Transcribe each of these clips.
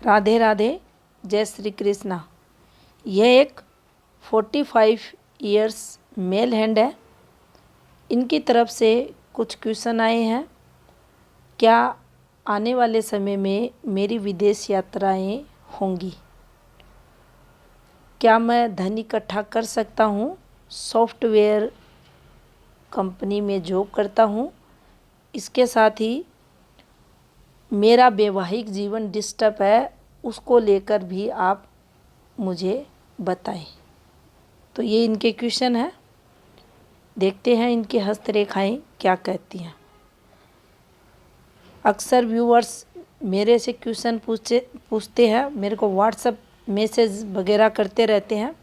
राधे राधे, जय श्री कृष्णा। यह एक 45 इयर्स मेल हैंड है। इनकी तरफ से कुछ क्वेश्चन आए हैं। क्या आने वाले समय में मेरी विदेश यात्राएं होंगी? क्या मैं धन इकट्ठा कर सकता हूँ? सॉफ्टवेयर कंपनी में जॉब करता हूँ। इसके साथ ही मेरा वैवाहिक जीवन डिस्टर्ब है, उसको लेकर भी आप मुझे बताएं। तो ये इनके क्वेश्चन हैं। देखते हैं इनकी हस्तरेखाएं क्या कहती हैं। अक्सर व्यूअर्स मेरे से क्वेश्चन पूछते हैं, मेरे को व्हाट्सएप मैसेज वगैरह करते रहते हैं।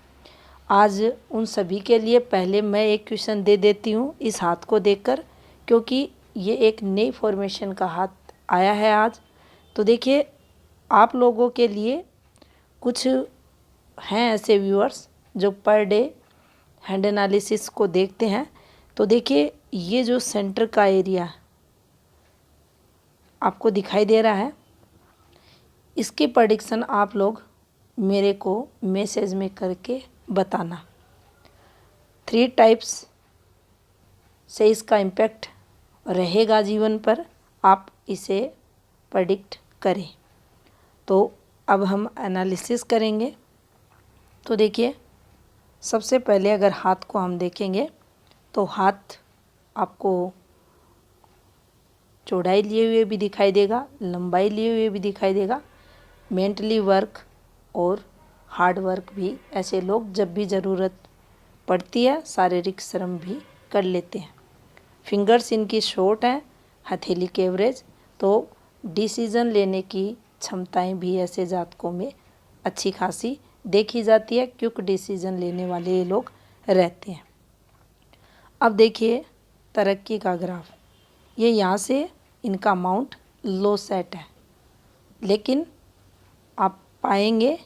आज उन सभी के लिए पहले मैं एक क्वेश्चन दे देती हूँ इस हाथ को देखकर, क्योंकि ये एक नई फॉर्मेशन का हाथ आया है आज। तो देखिए, आप लोगों के लिए कुछ हैं ऐसे व्यूअर्स जो पर डे हैंड एनालिसिस को देखते हैं। तो देखिए, ये जो सेंटर का एरिया आपको दिखाई दे रहा है, इसकी प्रेडिक्शन आप लोग मेरे को मैसेज में करके बताना। 3 टाइप्स से इसका इम्पैक्ट रहेगा जीवन पर, आप इसे प्रेडिक्ट करें। तो अब हम एनालिसिस करेंगे। तो देखिए, सबसे पहले अगर हाथ को हम देखेंगे तो हाथ आपको चौड़ाई लिए हुए भी दिखाई देगा, लंबाई लिए हुए भी दिखाई देगा। मेंटली वर्क और हार्ड वर्क भी ऐसे लोग जब भी ज़रूरत पड़ती है शारीरिक श्रम भी कर लेते हैं। फिंगर्स इनकी शॉर्ट हैं, हथेली के एवरेज। तो डिसीज़न लेने की क्षमताएं भी ऐसे जातकों में अच्छी खासी देखी जाती है, क्विक डिसीज़न लेने वाले ये लोग रहते हैं। अब देखिए तरक्की का ग्राफ, ये यहाँ से इनका अमाउंट लो सेट है, लेकिन आप पाएंगे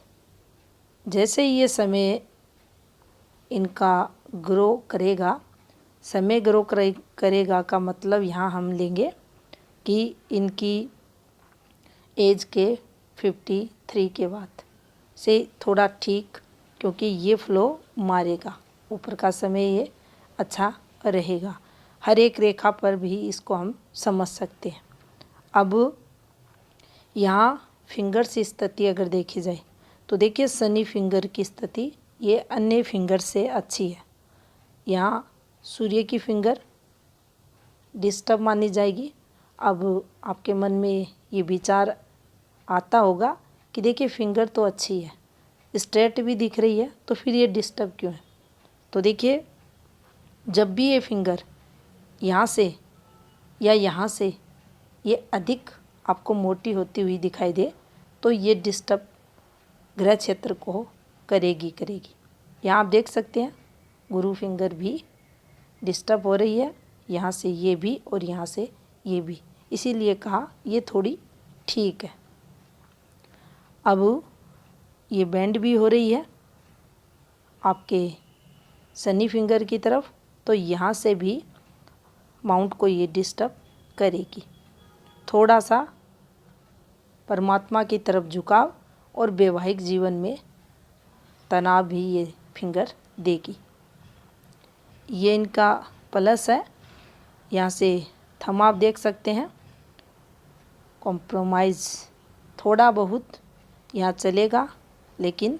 जैसे ये समय इनका ग्रो करेगा, समय ग्रो करेगा का मतलब यहाँ हम लेंगे कि इनकी एज के 53 के बाद से थोड़ा ठीक, क्योंकि ये फ्लो मारेगा, ऊपर का समय ये अच्छा रहेगा। हर एक रेखा पर भी इसको हम समझ सकते हैं। अब यहाँ फिंगर्स की स्थिति अगर देखी जाए तो देखिए, शनि फिंगर की स्थिति ये अन्य फिंगर से अच्छी है। यहाँ सूर्य की फिंगर डिस्टर्ब मानी जाएगी। अब आपके मन में ये विचार आता होगा कि देखिए, फिंगर तो अच्छी है, स्ट्रेट भी दिख रही है, तो फिर ये डिस्टर्ब क्यों है? तो देखिए, जब भी ये फिंगर यहाँ से या यहाँ से ये अधिक आपको मोटी होती हुई दिखाई दे, तो ये डिस्टर्ब ग्रह क्षेत्र को करेगी। यहाँ आप देख सकते हैं गुरु फिंगर भी डिस्टर्ब हो रही है, यहाँ से ये भी और यहाँ से ये भी, इसीलिए कहा ये थोड़ी ठीक है। अब ये बैंड भी हो रही है आपके शनि फिंगर की तरफ, तो यहाँ से भी माउंट को ये डिस्टर्ब करेगी। थोड़ा सा परमात्मा की तरफ झुकाव और वैवाहिक जीवन में तनाव भी ये फिंगर देगी। ये इनका प्लस है, यहाँ से थंब आप देख सकते हैं। कॉम्प्रोमाइज़ थोड़ा बहुत यहाँ चलेगा, लेकिन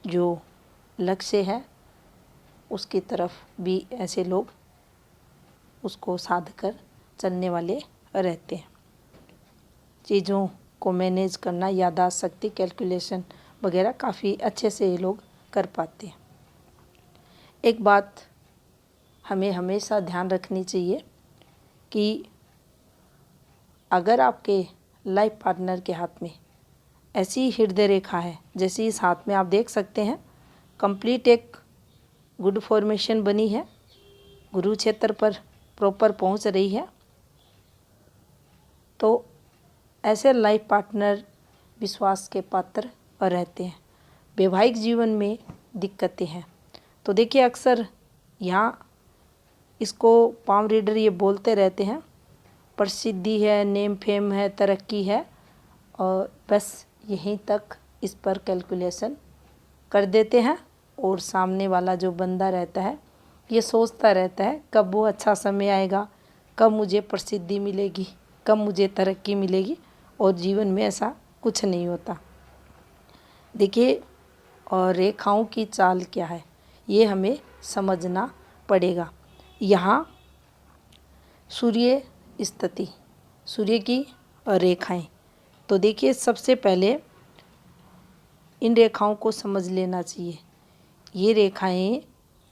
जो लक्ष्य है उसकी तरफ भी ऐसे लोग उसको साध कर चलने वाले रहते हैं। चीज़ों को मैनेज करना, याददाश्त शक्ति, कैलकुलेशन वगैरह काफ़ी अच्छे से ये लोग कर पाते हैं। एक बात हमें हमेशा ध्यान रखनी चाहिए कि अगर आपके लाइफ पार्टनर के हाथ में ऐसी हृदय रेखा है जैसे इस हाथ में आप देख सकते हैं, कंप्लीट एक गुड फॉर्मेशन बनी है, गुरु क्षेत्र पर प्रॉपर पहुंच रही है, तो ऐसे लाइफ पार्टनर विश्वास के पात्र रहते हैं। वैवाहिक जीवन में दिक्कतें हैं तो देखिए, अक्सर यहाँ इसको पाम रीडर ये बोलते रहते हैं, प्रसिद्धि है, नेम फेम है, तरक्की है, और बस यहीं तक इस पर कैलकुलेशन कर देते हैं। और सामने वाला जो बंदा रहता है ये सोचता रहता है कब वो अच्छा समय आएगा, कब मुझे प्रसिद्धि मिलेगी, कब मुझे तरक्की मिलेगी, और जीवन में ऐसा कुछ नहीं होता। देखिए, और रेखाओं की चाल क्या है ये हमें समझना पड़ेगा। यहाँ सूर्य स्थिति, सूर्य की रेखाएं, तो देखिए सबसे पहले इन रेखाओं को समझ लेना चाहिए। ये रेखाएं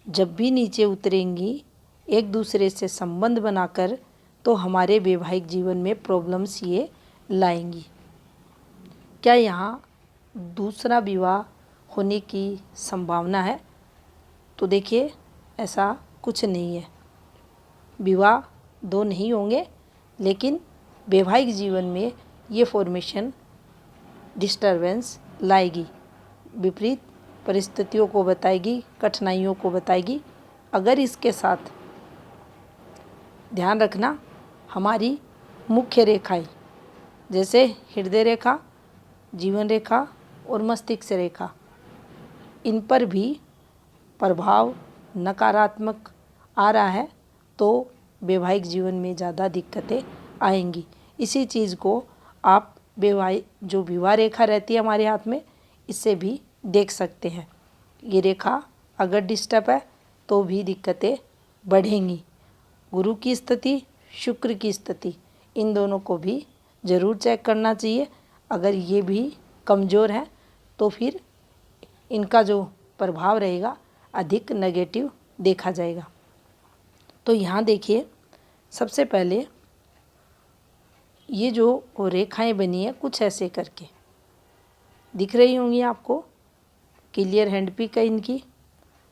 जब भी नीचे उतरेंगी एक दूसरे से संबंध बनाकर तो हमारे वैवाहिक जीवन में प्रॉब्लम्स ये लाएंगी। क्या यहाँ दूसरा विवाह होने की संभावना है? तो देखिए ऐसा कुछ नहीं है। विवाह दो नहीं होंगे, लेकिन वैवाहिक जीवन में ये फॉर्मेशन डिस्टरबेंस लाएगी, विपरीत परिस्थितियों को बताएगी, कठिनाइयों को बताएगी। अगर इसके साथ ध्यान रखना, हमारी मुख्य रेखाएं जैसे हृदय रेखा, जीवन रेखा और मस्तिष्क रेखा, इन पर भी प्रभाव नकारात्मक आ रहा है तो वैवाहिक जीवन में ज़्यादा दिक्कतें आएंगी। इसी चीज़ को आप जो विवाह रेखा रहती है हमारे हाथ में, इससे भी देख सकते हैं। ये रेखा अगर डिस्टर्ब है तो भी दिक्कतें बढ़ेंगी। गुरु की स्थिति, शुक्र की स्थिति, इन दोनों को भी ज़रूर चेक करना चाहिए। अगर ये भी कमज़ोर हैं तो फिर इनका जो प्रभाव रहेगा अधिक नेगेटिव देखा जाएगा। तो यहाँ देखिए सबसे पहले ये जो रेखाएं बनी है कुछ ऐसे करके दिख रही होंगी आपको, क्लियर हैंड पिक है इनकी।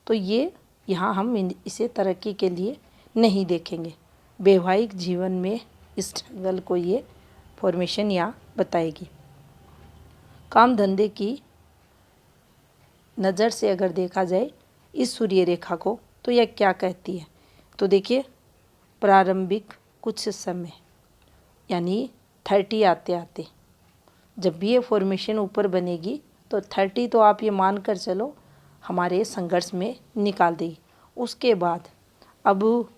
तो ये यहाँ हम इसे तरक्की के लिए नहीं देखेंगे। वैवाहिक जीवन में स्ट्रगल को ये फॉर्मेशन यहाँ बताएगी। काम धंधे की नज़र से अगर देखा जाए इस सूर्य रेखा को तो यह क्या कहती है? तो देखिए प्रारंभिक कुछ समय यानी 30 आते आते जब भी ये फॉर्मेशन ऊपर बनेगी तो 30 तो आप ये मान कर चलो हमारे संघर्ष में निकाल देगी। उसके बाद अब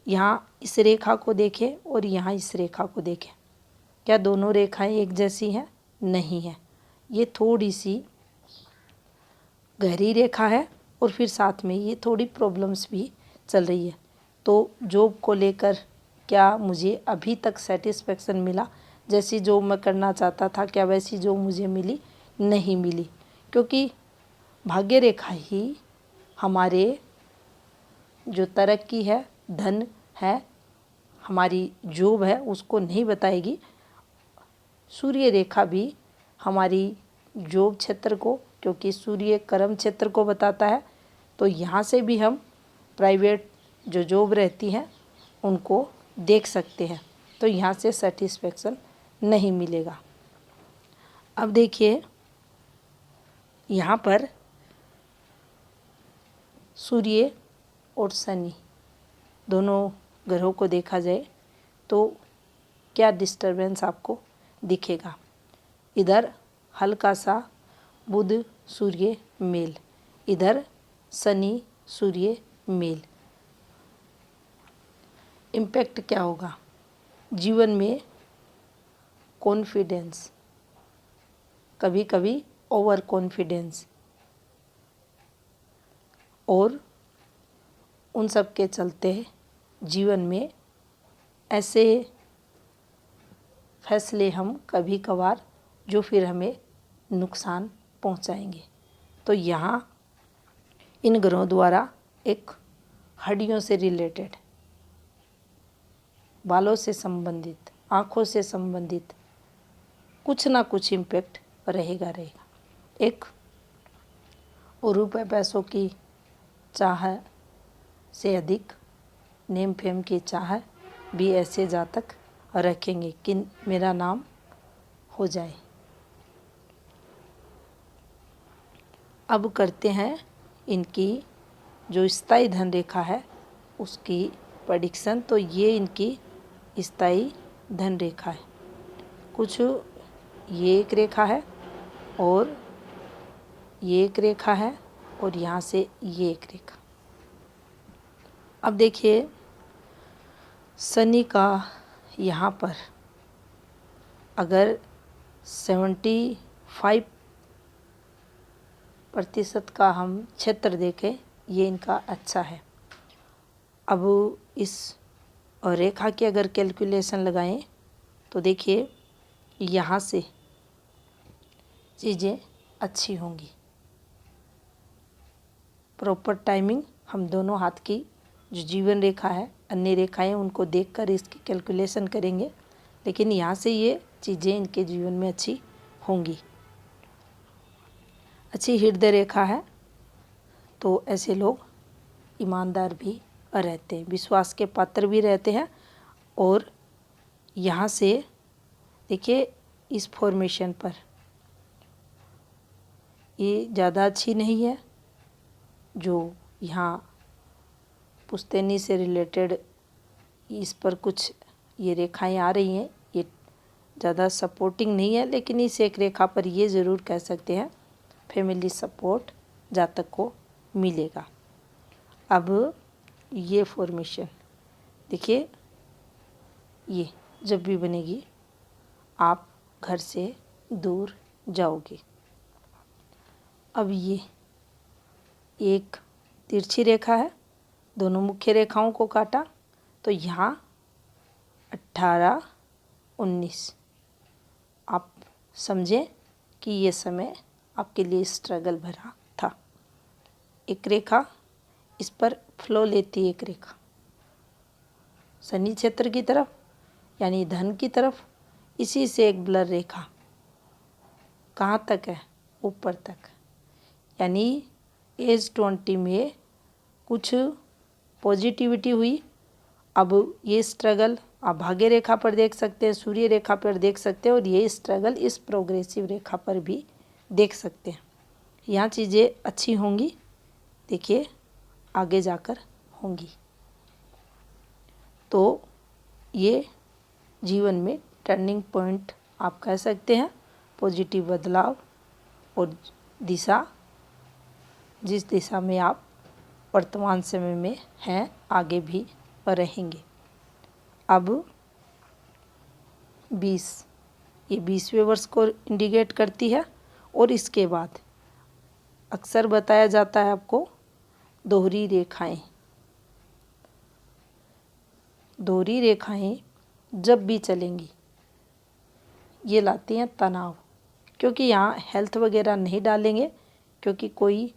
यहाँ इस रेखा को देखें और यहाँ इस रेखा को देखें, क्या दोनों रेखाएं एक जैसी हैं? नहीं है। ये थोड़ी सी गहरी रेखा है और फिर साथ में ये थोड़ी प्रॉब्लम्स भी चल रही है। तो जॉब को लेकर क्या मुझे अभी तक सेटिस्फेक्शन मिला? जैसी जॉब मैं करना चाहता था क्या वैसी जॉब मुझे मिली? नहीं मिली, क्योंकि भाग्य रेखा ही हमारे जो तरक्की है, धन है, हमारी जॉब है उसको नहीं बताएगी। सूर्य रेखा भी हमारी जॉब क्षेत्र को, क्योंकि सूर्य कर्म क्षेत्र को बताता है, तो यहाँ से भी हम प्राइवेट जो जॉब रहती हैं उनको देख सकते हैं। तो यहाँ से सेटिस्फेक्शन नहीं मिलेगा। अब देखिए यहाँ पर सूर्य और शनि दोनों ग्रहों को देखा जाए तो क्या डिस्टरबेंस आपको दिखेगा? इधर हल्का सा बुध सूर्य मेल, इधर शनि सूर्य मेल। इम्पैक्ट क्या होगा? जीवन में कॉन्फिडेंस, कभी कभी ओवर कॉन्फिडेंस, और उन सब के चलते जीवन में ऐसे फैसले हम कभी कभार जो फिर हमें नुकसान पहुंचाएंगे। तो यहाँ इन ग्रहों द्वारा एक हड्डियों से रिलेटेड, बालों से संबंधित, आँखों से संबंधित कुछ ना कुछ इम्पैक्ट रहेगा। एक और रुपए पैसों की चाह से अधिक नेम फेम की चाह भी ऐसे जातक रखेंगे कि मेरा नाम हो जाए। अब करते हैं इनकी जो स्थायी धन रेखा है उसकी प्रेडिक्शन। तो ये इनकी स्थायी धन रेखा है। कुछ ये एक रेखा है और ये एक रेखा है और यहाँ से ये एक रेखा। अब देखिए शनि का यहाँ पर अगर 75% का हम क्षेत्र देखें, ये इनका अच्छा है। अब इस रेखा की अगर कैलकुलेशन लगाएं तो देखिए यहाँ से चीज़ें अच्छी होंगी। प्रॉपर टाइमिंग हम दोनों हाथ की जो जीवन रेखा है, अन्य रेखाएं, उनको देखकर इसकी कैलकुलेशन करेंगे, लेकिन यहाँ से ये चीज़ें इनके जीवन में अच्छी होंगी। अच्छी हृदय रेखा है तो ऐसे लोग ईमानदार भी रहते हैं, विश्वास के पात्र भी रहते हैं। और यहाँ से देखिए इस फॉर्मेशन पर ये ज़्यादा अच्छी नहीं है। जो यहाँ पुश्तैनी से रिलेटेड इस पर कुछ ये रेखाएं आ रही हैं, ये ज़्यादा सपोर्टिंग नहीं है, लेकिन इस एक रेखा पर ये ज़रूर कह सकते हैं फैमिली सपोर्ट जातक को मिलेगा। अब ये फॉर्मेशन देखिए, ये जब भी बनेगी आप घर से दूर जाओगे। अब ये एक तिरछी रेखा है, दोनों मुख्य रेखाओं को काटा तो यहाँ 18, 19 आप समझें कि ये समय आपके लिए स्ट्रगल भरा था। एक रेखा इस पर फ्लो लेती है, एक रेखा शनि क्षेत्र की तरफ यानी धन की तरफ, इसी से एक ब्लर रेखा कहाँ तक है, ऊपर तक, यानी एज 20 में कुछ पॉजिटिविटी हुई। अब ये स्ट्रगल आप भाग्य रेखा पर देख सकते हैं, सूर्य रेखा पर देख सकते हैं, और ये स्ट्रगल इस प्रोग्रेसिव रेखा पर भी देख सकते हैं। यहाँ चीज़ें अच्छी होंगी, देखिए आगे जाकर होंगी। तो ये जीवन में टर्निंग पॉइंट आप कह सकते हैं, पॉजिटिव बदलाव और दिशा, जिस दिशा में आप वर्तमान समय में हैं, आगे भी रहेंगे। अब 20 ये 20वें वर्ष को इंडिकेट करती है। और इसके बाद अक्सर बताया जाता है आपको दोहरी रेखाएं। दोहरी रेखाएं जब भी चलेंगी ये लाती हैं तनाव, क्योंकि यहाँ हेल्थ वगैरह नहीं डालेंगे, क्योंकि कोई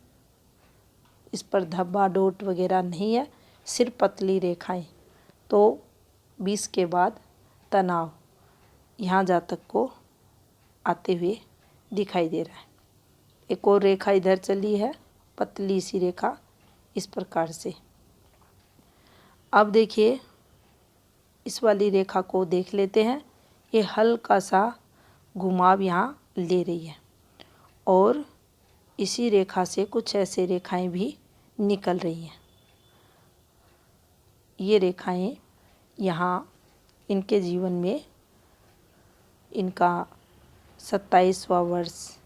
इस पर धब्बा डोट वगैरह नहीं है, सिर्फ पतली रेखाएं। तो 20 के बाद तनाव यहाँ जातक को आते हुए दिखाई दे रहा है। एक और रेखा इधर चली है, पतली सी रेखा, इस प्रकार से। अब देखिए इस वाली रेखा को देख लेते हैं, ये हल्का सा घुमाव यहाँ ले रही है और इसी रेखा से कुछ ऐसे रेखाएं भी निकल रही हैं। ये रेखाएं यहाँ इनके जीवन में इनका 27वां वर्ष,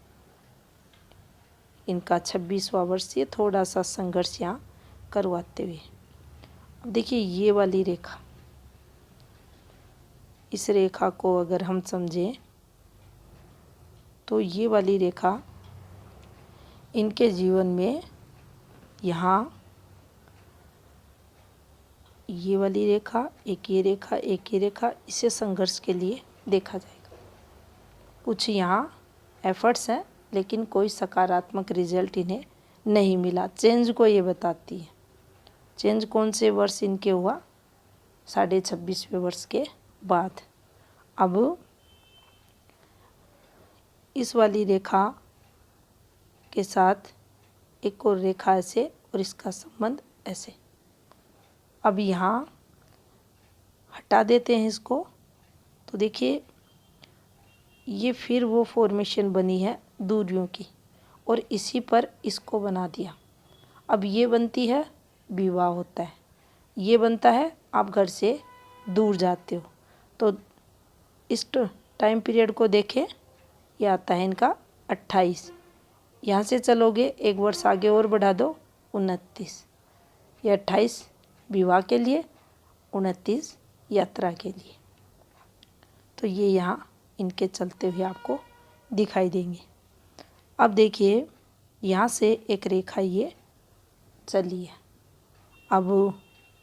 इनका 26वां वर्ष, ये थोड़ा सा संघर्ष यहाँ करवाते हुए। अब देखिए ये वाली रेखा, इस रेखा को अगर हम समझें तो ये वाली रेखा इनके जीवन में यहाँ ये वाली रेखा, एक ये रेखा, एक ये रेखा, इसे संघर्ष के लिए देखा जाएगा। कुछ यहाँ एफर्ट्स हैं लेकिन कोई सकारात्मक रिजल्ट इन्हें नहीं मिला। चेंज को ये बताती है। चेंज कौन से वर्ष इनके हुआ, 26.5वें वर्ष के बाद। अब इस वाली रेखा के साथ एक और रेखा ऐसे और इसका संबंध ऐसे। अब यहाँ हटा देते हैं इसको, तो देखिए ये फिर वो फॉर्मेशन बनी है दूरियों की, और इसी पर इसको बना दिया। अब ये बनती है विवाह होता है, ये बनता है आप घर से दूर जाते हो। तो इस टाइम पीरियड को देखें, ये आता है इनका 28। यहाँ से चलोगे एक वर्ष आगे और बढ़ा दो 29। ये 28 विवाह के लिए, 29 यात्रा के लिए। तो ये यहाँ इनके चलते हुए आपको दिखाई देंगे। अब देखिए यहाँ से एक रेखा ये चली है। अब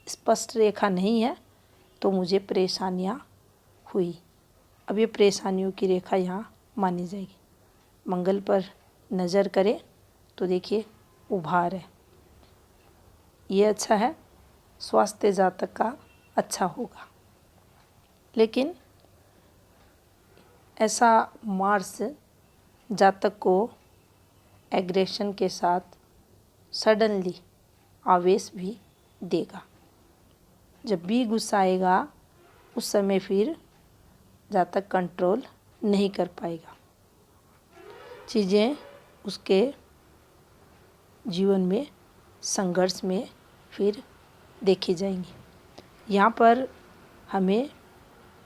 स्पष्ट रेखा नहीं है तो मुझे परेशानियाँ हुई। अब ये परेशानियों की रेखा यहाँ मानी जाएगी। मंगल पर नज़र करें तो देखिए उभार है, ये अच्छा है, स्वास्थ्य जातक का अच्छा होगा। लेकिन ऐसा मार्स जातक को एग्रेशन के साथ सडनली आवेश भी देगा। जब भी गुस्सा आएगा उस समय फिर जातक कंट्रोल नहीं कर पाएगा, चीज़ें उसके जीवन में संघर्ष में फिर देखी जाएंगी। यहाँ पर हमें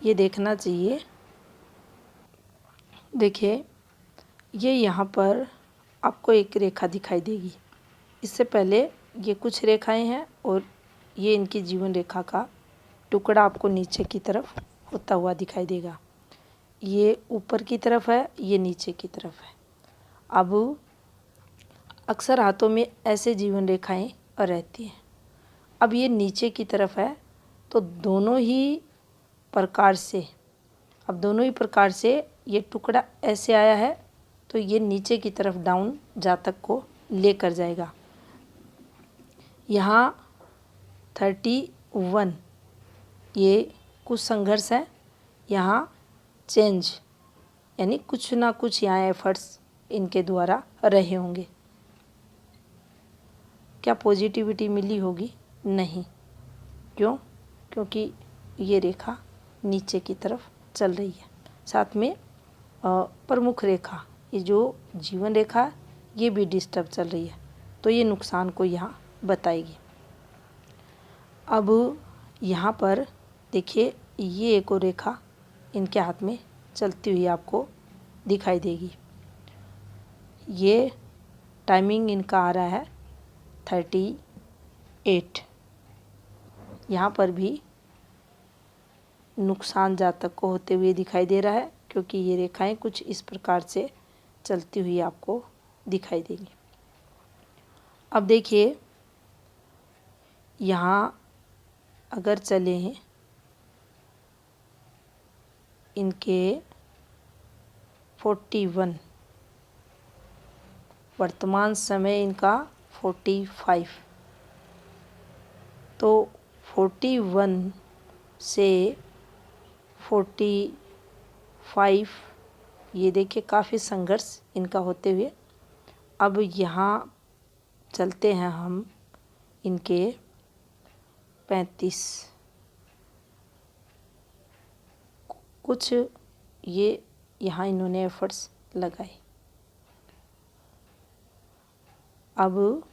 ये देखना चाहिए, देखिए ये यहाँ पर आपको एक रेखा दिखाई देगी। इससे पहले ये कुछ रेखाएं हैं और ये इनकी जीवन रेखा का टुकड़ा आपको नीचे की तरफ होता हुआ दिखाई देगा। ये ऊपर की तरफ है, ये नीचे की तरफ है। अब अक्सर हाथों में ऐसे जीवन रेखाएं रहती हैं। अब ये नीचे की तरफ है तो दोनों ही प्रकार से ये टुकड़ा ऐसे आया है तो ये नीचे की तरफ डाउन जातक को लेकर जाएगा। यहाँ 31 ये कुछ संघर्ष है, यहाँ चेंज यानी कुछ ना कुछ यहाँ एफर्ट्स इनके द्वारा रहे होंगे। क्या पॉजिटिविटी मिली होगी? नहीं। क्यों? क्योंकि ये रेखा नीचे की तरफ चल रही है। साथ में प्रमुख रेखा, ये जो जीवन रेखा है, ये भी डिस्टर्ब चल रही है, तो ये नुकसान को यहाँ बताएगी। अब यहाँ पर देखिए ये एक और रेखा इनके हाथ में चलती हुई आपको दिखाई देगी। ये टाइमिंग इनका आ रहा है 38। यहाँ पर भी नुकसान जातक को होते हुए दिखाई दे रहा है, क्योंकि ये रेखाएं कुछ इस प्रकार से चलती हुई आपको दिखाई देंगी। अब देखिए यहाँ अगर चले हैं इनके 41, वर्तमान समय इनका 45, तो 41 से 45 ये देखिए काफ़ी संघर्ष इनका होते हुए। अब यहाँ चलते हैं हम इनके 35, कुछ ये यहाँ इन्होंने एफर्ट्स लगाए। अब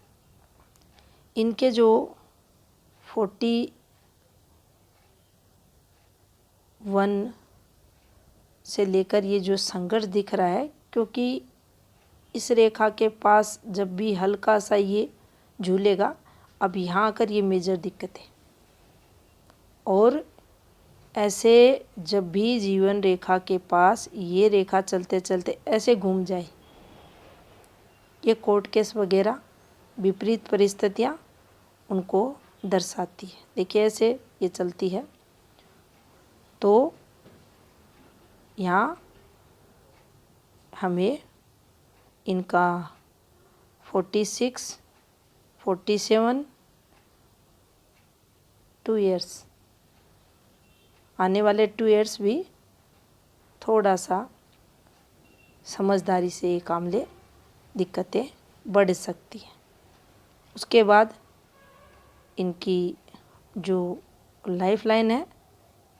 इनके जो 41 से लेकर ये जो संघर्ष दिख रहा है, क्योंकि इस रेखा के पास जब भी हल्का सा ये झूलेगा, अब यहाँ आकर ये मेजर दिक्कत है। और ऐसे जब भी जीवन रेखा के पास ये रेखा चलते चलते ऐसे घूम जाए, ये कोर्ट केस वगैरह विपरीत परिस्थितियाँ उनको दर्शाती है। देखिए ऐसे ये चलती है तो यहाँ हमें इनका 46, 47, 2 इयर्स, आने वाले 2 इयर्स भी थोड़ा सा समझदारी से ये काम ले, दिक्कतें बढ़ सकती हैं। उसके बाद इनकी जो लाइफ लाइन है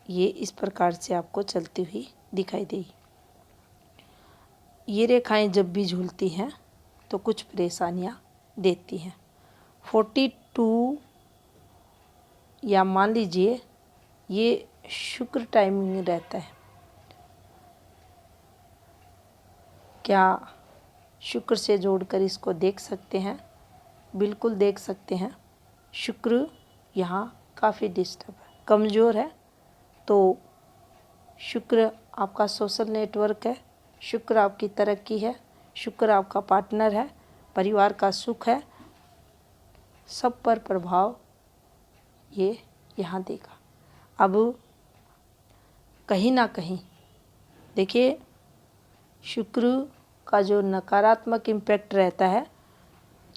ये इस प्रकार से आपको चलती हुई दिखाई देगी। ये रेखाएं जब भी झूलती हैं तो कुछ परेशानियां देती हैं। 42 या मान लीजिए ये शुक्र टाइमिंग रहता है, क्या शुक्र से जोड़कर इसको देख सकते हैं? बिल्कुल देख सकते हैं। शुक्र यहाँ काफ़ी डिस्टर्ब है, कमज़ोर है। तो शुक्र आपका सोशल नेटवर्क है, शुक्र आपकी तरक्की है, शुक्र आपका पार्टनर है, परिवार का सुख है, सब पर प्रभाव ये यहाँ देगा। अब कहीं ना कहीं देखिए, शुक्र का जो नकारात्मक इम्पैक्ट रहता है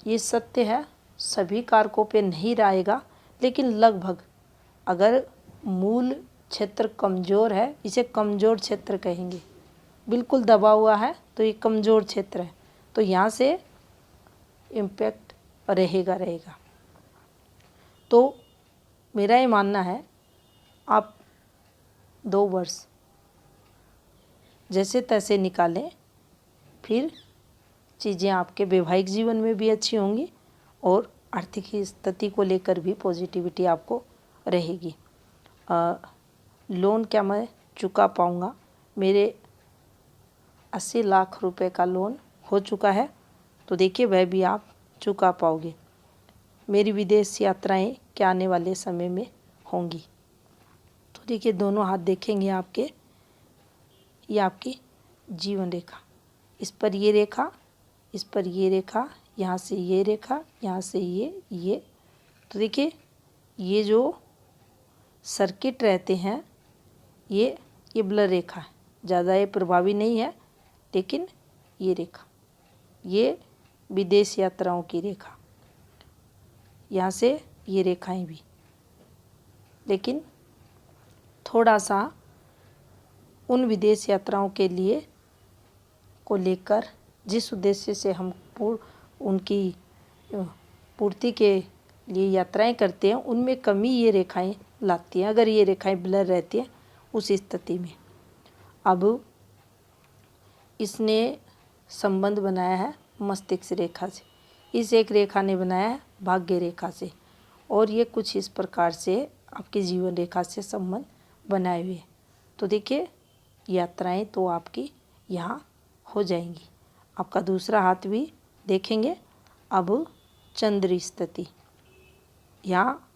ये सत्य है, सभी कारकों पे नहीं रहेगा, लेकिन लगभग अगर मूल क्षेत्र कमज़ोर है, इसे कमज़ोर क्षेत्र कहेंगे, बिल्कुल दबा हुआ है तो ये कमज़ोर क्षेत्र है, तो यहाँ से इम्पैक्ट रहेगा। तो मेरा ये मानना है आप 2 वर्ष जैसे तैसे निकालें, फिर चीज़ें आपके वैवाहिक जीवन में भी अच्छी होंगी और आर्थिक स्थिति को लेकर भी पॉजिटिविटी आपको रहेगी। लोन क्या मैं चुका पाऊँगा? मेरे 80 लाख रुपए का लोन हो चुका है, तो देखिए वह भी आप चुका पाओगे। मेरी विदेश यात्राएं क्या आने वाले समय में होंगी? तो देखिए दोनों हाथ देखेंगे आपके, ये आपकी जीवन रेखा, इस पर ये रेखा, इस पर ये रेखा, यहाँ से ये रेखा, यहाँ से ये। तो देखिए ये जो सर्किट रहते हैं ये ब्लर रेखा है, ज़्यादा ये प्रभावी नहीं है, लेकिन ये रेखा, ये विदेश यात्राओं की रेखा, यहाँ से ये रेखाएं भी, लेकिन थोड़ा सा उन विदेश यात्राओं के लिए को लेकर जिस उद्देश्य से हम उनकी पूर्ति के लिए यात्राएं करते हैं, उनमें कमी ये रेखाएं लाती हैं, अगर ये रेखाएं ब्लर रहती हैं उस स्थिति में। अब इसने संबंध बनाया है मस्तिष्क रेखा से, इस एक रेखा ने बनाया है भाग्य रेखा से, और ये कुछ इस प्रकार से आपकी जीवन रेखा से संबंध बनाए हुए। तो देखिए यात्राएं तो आपकी यहाँ हो जाएंगी। आपका दूसरा हाथ भी देखेंगे। अब चंद्र स्थिति, यहाँ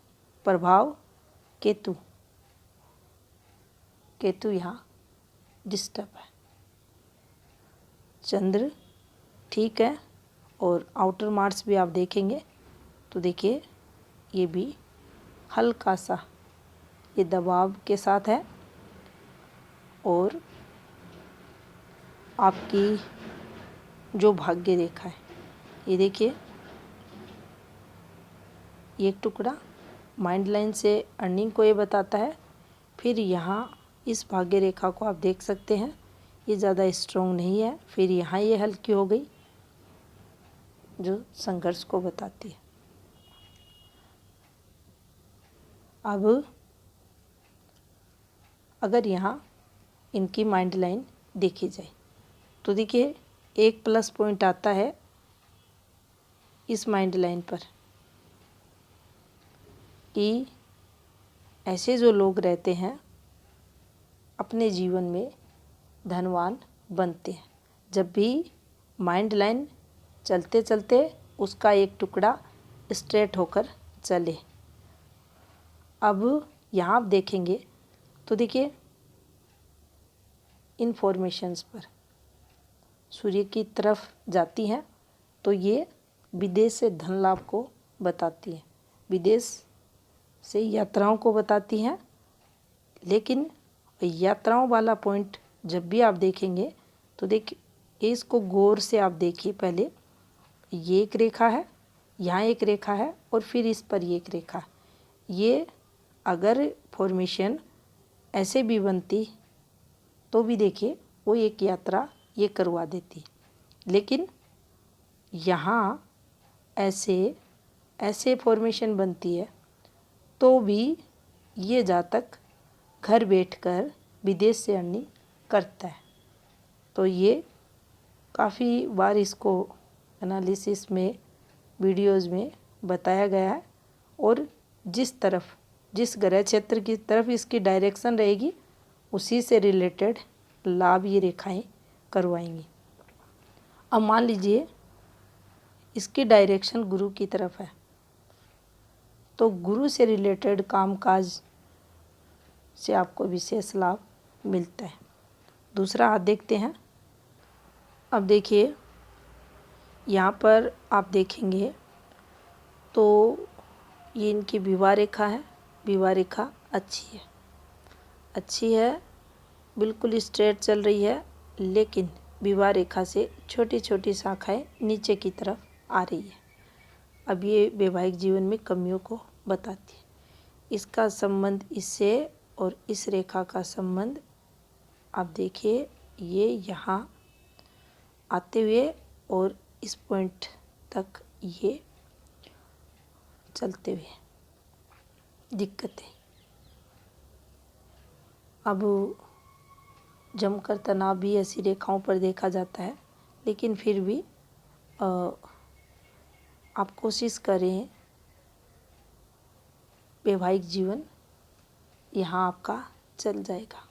प्रभाव केतु यहाँ डिस्टर्ब है, चंद्र ठीक है, और आउटर मार्स भी आप देखेंगे तो देखिए ये भी हल्का सा ये दबाव के साथ है, और आपकी जो भाग्य रेखा है ये देखिए, ये एक टुकड़ा माइंड लाइन से अर्निंग को ये बताता है। फिर यहाँ इस भाग्य रेखा को आप देख सकते हैं, ये ज़्यादा स्ट्रॉन्ग नहीं है। फिर यहाँ ये हल्की हो गई जो संघर्ष को बताती है। अब अगर यहाँ इनकी माइंड लाइन देखी जाए तो देखिए एक प्लस पॉइंट आता है इस माइंड लाइन पर कि ऐसे जो लोग रहते हैं अपने जीवन में धनवान बनते हैं, जब भी माइंड लाइन चलते चलते उसका एक टुकड़ा स्ट्रेट होकर चले। अब यहाँ आप देखेंगे तो देखिए इन्फॉर्मेशंस पर सूर्य की तरफ जाती हैं, तो ये विदेश से धन लाभ को बताती है, विदेश से यात्राओं को बताती हैं। लेकिन यात्राओं वाला पॉइंट जब भी आप देखेंगे तो देखिए इसको गौर से आप देखिए। पहले ये एक रेखा है, यहाँ एक रेखा है, और फिर इस पर ये एक रेखा। ये अगर फॉर्मेशन ऐसे भी बनती तो भी देखिए वो एक यात्रा ये करवा देती, लेकिन यहाँ ऐसे फॉर्मेशन बनती है तो भी ये जातक घर बैठकर विदेश से अर्निंग करता है। तो ये काफ़ी बार इसको एनालिसिस में वीडियोज़ में बताया गया है, और जिस ग्रह क्षेत्र की तरफ इसकी डायरेक्शन रहेगी उसी से रिलेटेड लाभ ये रेखाएं करवाएंगी। अब मान लीजिए इसकी डायरेक्शन गुरु की तरफ है, तो गुरु से रिलेटेड कामकाज से आपको विशेष लाभ मिलता है। दूसरा हाथ देखते हैं। अब देखिए यहाँ पर आप देखेंगे तो ये इनकी विवाह रेखा है। विवाह रेखा अच्छी है, बिल्कुल स्ट्रेट चल रही है, लेकिन विवाह रेखा से छोटी छोटी शाखाएं नीचे की तरफ आ रही है। अब ये वैवाहिक जीवन में कमियों को बताती है। इसका संबंध इससे और इस रेखा का संबंध आप देखिए, ये यहाँ आते हुए और इस पॉइंट तक ये चलते हुए दिक्कतें। अब जमकर तनाव भी ऐसी रेखाओं पर देखा जाता है, लेकिन फिर भी आप कोशिश करें, वैवाहिक जीवन यहाँ आपका चल जाएगा।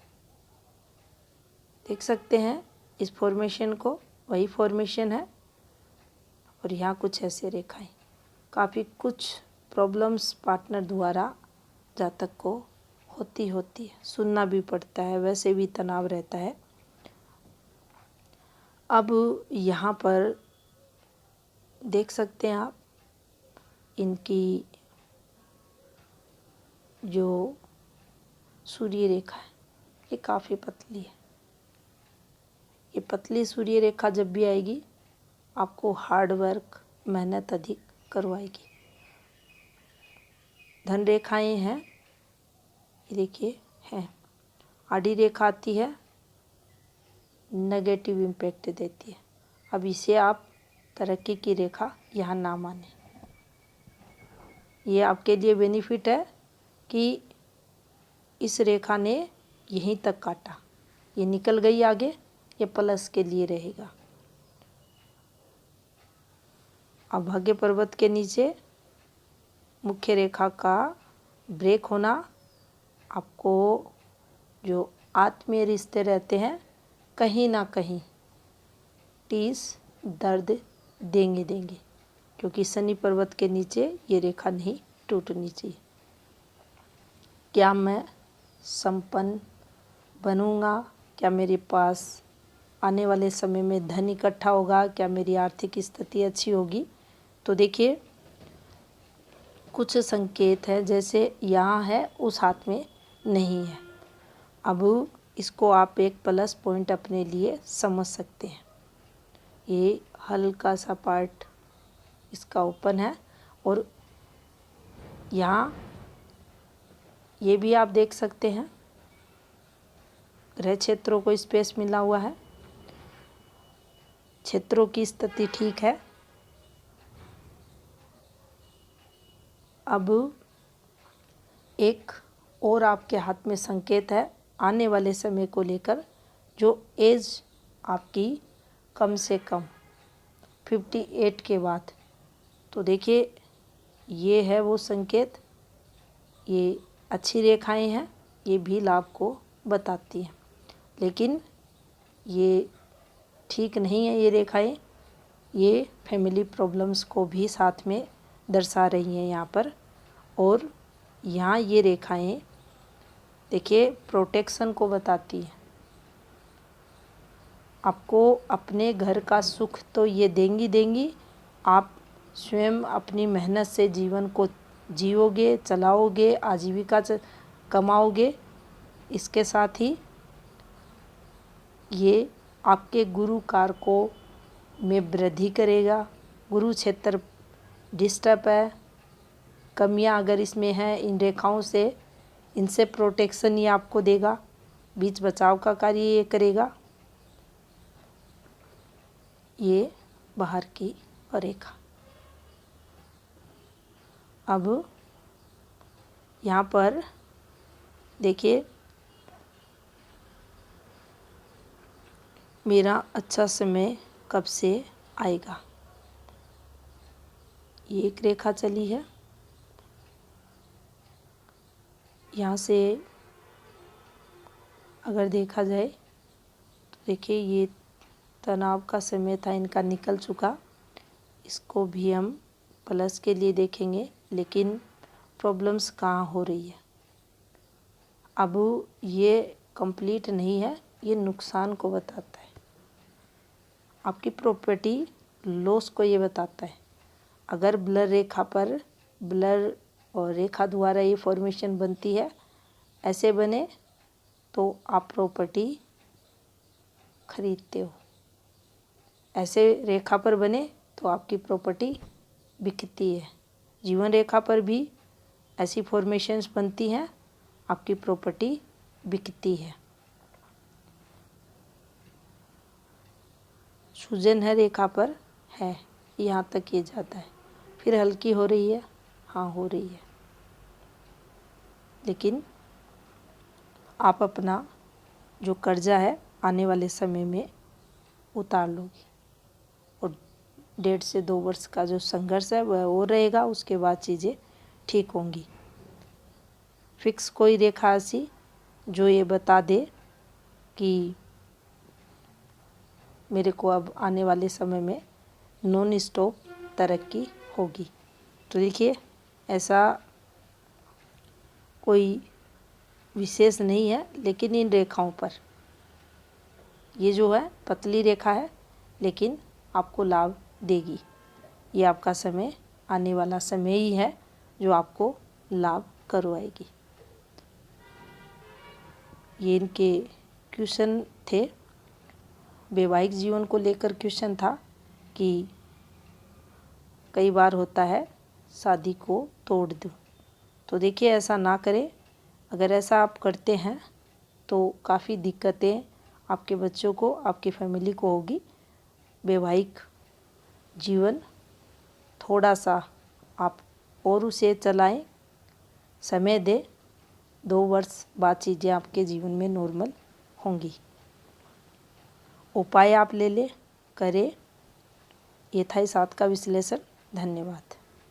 देख सकते हैं इस फॉर्मेशन को, वही फॉर्मेशन है, और यहाँ कुछ ऐसे रेखाएं। काफ़ी कुछ प्रॉब्लम्स पार्टनर द्वारा जातक को होती है, सुनना भी पड़ता है, वैसे भी तनाव रहता है। अब यहाँ पर देख सकते हैं आप इनकी जो सूर्य रेखा है ये काफ़ी पतली है। ये पतली सूर्य रेखा जब भी आएगी आपको हार्ड वर्क, मेहनत अधिक करवाएगी। धन रेखाएं हैं, ये देखिए हैं। आड़ी रेखा आती है, नेगेटिव इम्पैक्ट देती है। अब इसे आप तरक्की की रेखा यहाँ ना माने। ये आपके लिए बेनिफिट है कि इस रेखा ने यहीं तक काटा, ये निकल गई आगे, ये प्लस के लिए रहेगा। अब भाग्य पर्वत के नीचे मुख्य रेखा का ब्रेक होना आपको जो आत्मीय रिश्ते रहते हैं कहीं ना कहीं टीस दर्द देंगे, क्योंकि शनि पर्वत के नीचे ये रेखा नहीं टूटनी चाहिए। क्या मैं संपन्न बनूंगा? क्या मेरे पास आने वाले समय में धन इकट्ठा होगा? क्या मेरी आर्थिक स्थिति अच्छी होगी? तो देखिए कुछ संकेत है, जैसे यहाँ है उस हाथ में नहीं है। अब इसको आप एक प्लस पॉइंट अपने लिए समझ सकते हैं। ये हल्का सा पार्ट इसका ओपन है, और यहाँ ये भी आप देख सकते हैं ग्रह क्षेत्रों को स्पेस मिला हुआ है, क्षेत्रों की स्थिति ठीक है। अब एक और आपके हाथ में संकेत है आने वाले समय को लेकर, जो एज आपकी कम से कम 58 के बाद। तो देखिए ये है वो संकेत, ये अच्छी रेखाएं हैं, ये भी लाभ को बताती हैं, लेकिन ये ठीक नहीं है। ये रेखाएं ये फैमिली प्रॉब्लम्स को भी साथ में दर्शा रही हैं यहाँ पर। और यहाँ ये रेखाएं देखिए प्रोटेक्शन को बताती है। आपको अपने घर का सुख तो ये देंगी, आप स्वयं अपनी मेहनत से जीवन को जियोगे, चलाओगे, आजीविका कमाओगे। इसके साथ ही ये आपके गुरु कारकों में वृद्धि करेगा। गुरु क्षेत्र डिस्टर्ब है, कमियां अगर इसमें हैं, इन रेखाओं से, इनसे प्रोटेक्शन ये आपको देगा, बीच बचाव का कार्य ये करेगा। ये बाहर की रेखा। अब यहाँ पर देखिए मेरा अच्छा समय कब से आएगा। ये एक रेखा चली है, यहाँ से अगर देखा जाए तो देखिए ये तनाव का समय था इनका निकल चुका। इसको भी हम प्लस के लिए देखेंगे, लेकिन प्रॉब्लम्स कहाँ हो रही है। अब ये कंप्लीट नहीं है, ये नुकसान को बताता है, आपकी प्रॉपर्टी लॉस को ये बताता है। अगर ब्लर रेखा पर ब्लर और रेखा द्वारा ये फॉर्मेशन बनती है, ऐसे बने तो आप प्रॉपर्टी खरीदते हो, ऐसे रेखा पर बने तो आपकी प्रॉपर्टी बिकती है। जीवन रेखा पर भी ऐसी फॉर्मेशंस बनती हैं, आपकी प्रॉपर्टी बिकती है। सूजन है रेखा पर है, यहाँ तक ये जाता है। फिर हल्की हो रही है, हाँ हो रही है, लेकिन आप अपना जो कर्जा है आने वाले समय में उतार लोगे, और 1.5 से 2 वर्ष का जो संघर्ष है वह वो रहेगा, उसके बाद चीज़ें ठीक होंगी। फिक्स कोई रेखा ऐसी जो ये बता दे कि मेरे को अब आने वाले समय में नॉन स्टॉप तरक्की होगी। तो देखिए, ऐसा कोई विशेष नहीं है, लेकिन इन रेखाओं पर ये जो है पतली रेखा है, लेकिन आपको लाभ देगी। ये आपका समय आने वाला समय ही है जो आपको लाभ करवाएगी। ये इनके क्वेश्चन थे, वैवाहिक जीवन को लेकर क्वेश्चन था कि कई बार होता है शादी को तोड़ दो। तो देखिए, ऐसा ना करें। अगर ऐसा आप करते हैं तो काफ़ी दिक्कतें आपके बच्चों को, आपकी फैमिली को होगी। वैवाहिक जीवन थोड़ा सा आप और उसे चलाएं, समय दें, 2 वर्ष बाद चीज़ें आपके जीवन में नॉर्मल होंगी। उपाय आप ले लें, करें। ये था इस बात का विश्लेषण। धन्यवाद।